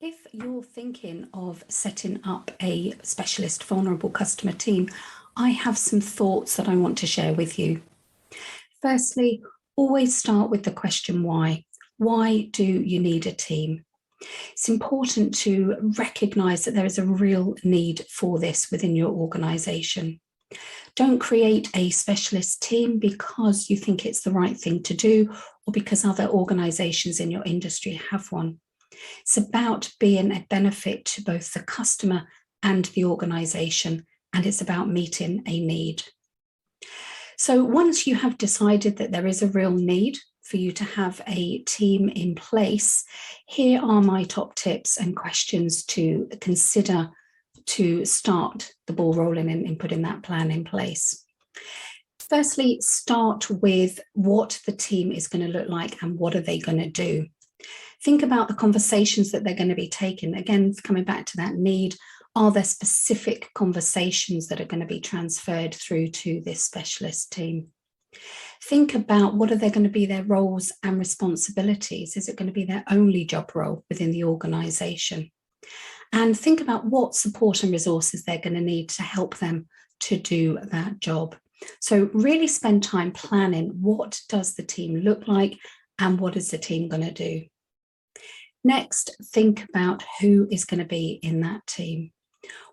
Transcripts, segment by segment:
If you're thinking of setting up a specialist vulnerable customer team, I have some thoughts that I want to share with you. Firstly, always start with the question why. Why do you need a team? It's important to recognize that there is a real need for this within your organization. Don't create a specialist team because you think it's the right thing to do or because other organizations in your industry have one. It's about being a benefit to both the customer and the organization, and it's about meeting a need. So once you have decided that there is a real need for you to have a team in place, here are my top tips and questions to consider to start the ball rolling and putting that plan in place. Firstly, start with what the team is going to look like and what are they going to do. Think about the conversations that they're going to be taking. Again, coming back to that need, are there specific conversations that are going to be transferred through to this specialist team? Think about what are they going to be their roles and responsibilities. Is it going to be their only job role within the organisation? And think about what support and resources they're going to need to help them to do that job. So really spend time planning what does the team look like and what is the team going to do. Next, think about who is going to be in that team.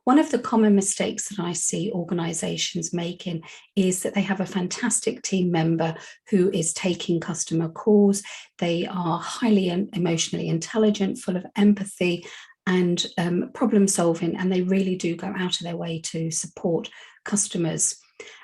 One of the common mistakes that I see organizations making is that they have a fantastic team member who is taking customer calls. They are highly emotionally intelligent, full of empathy and problem solving, and they really do go out of their way to support customers.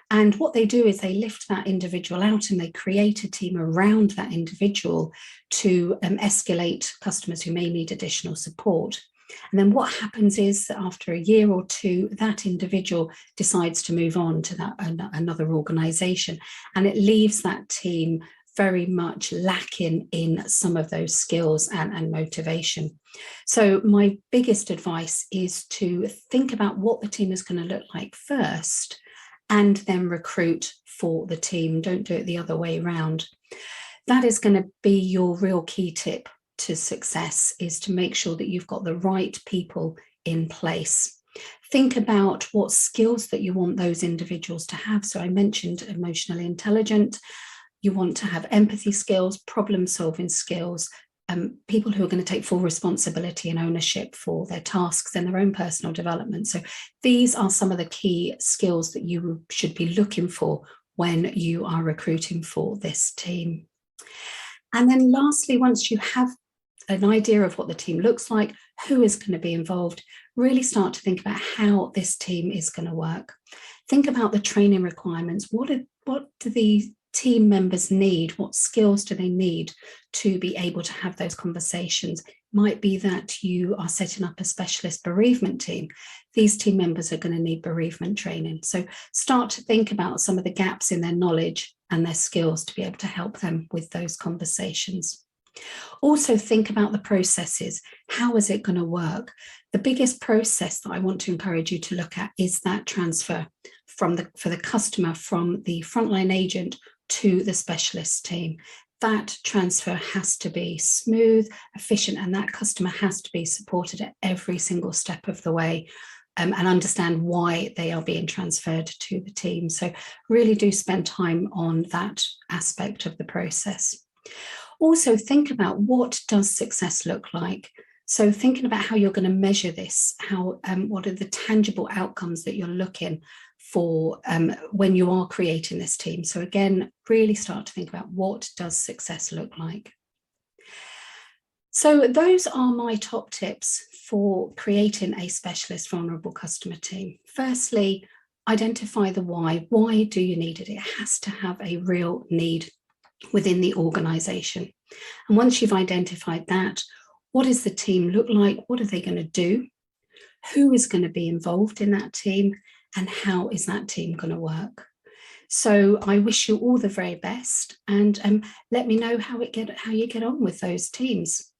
And what they do is they lift that individual out and they create a team around that individual to escalate customers who may need additional support. And then what happens is that after a year or two, that individual decides to move on to another organization, and it leaves that team very much lacking in some of those skills and motivation. So my biggest advice is to think about what the team is going to look like first, and then recruit for the team. Don't do it the other way around. That is going to be your real key tip to success, is to make sure that you've got the right people in place. Think about what skills that you want those individuals to have. So I mentioned emotionally intelligent. You want to have empathy skills, problem solving skills, people who are going to take full responsibility and ownership for their tasks and their own personal development. So these are some of the key skills that you should be looking for when you are recruiting for this team. And then lastly, once you have an idea of what the team looks like, who is going to be involved, really start to think about how this team is going to work. Think about the training requirements. What do the team members need? What skills do they need to be able to have those conversations? It might be that you are setting up a specialist bereavement team. These team members are going to need bereavement training. So start to think about some of the gaps in their knowledge and their skills to be able to help them with those conversations. Also think about the processes. How is it going to work? The biggest process that I want to encourage you to look at is that transfer for the customer from the frontline agent to the specialist team. That transfer has to be smooth, efficient, and that customer has to be supported at every single step of the way, and understand why they are being transferred to the team. So really do spend time on that aspect of the process. Also think about, what does success look like? So thinking about how you're going to measure this, what are the tangible outcomes that you're looking for when you are creating this team. So again, really start to think about, what does success look like? So those are my top tips for creating a specialist vulnerable customer team. Firstly, identify the why. Why do you need it? It has to have a real need within the organization. And once you've identified that, what does the team look like? What are they going to do? Who is going to be involved in that team? And how is that team going to work? So I wish you all the very best, and let me know how you get on with those teams.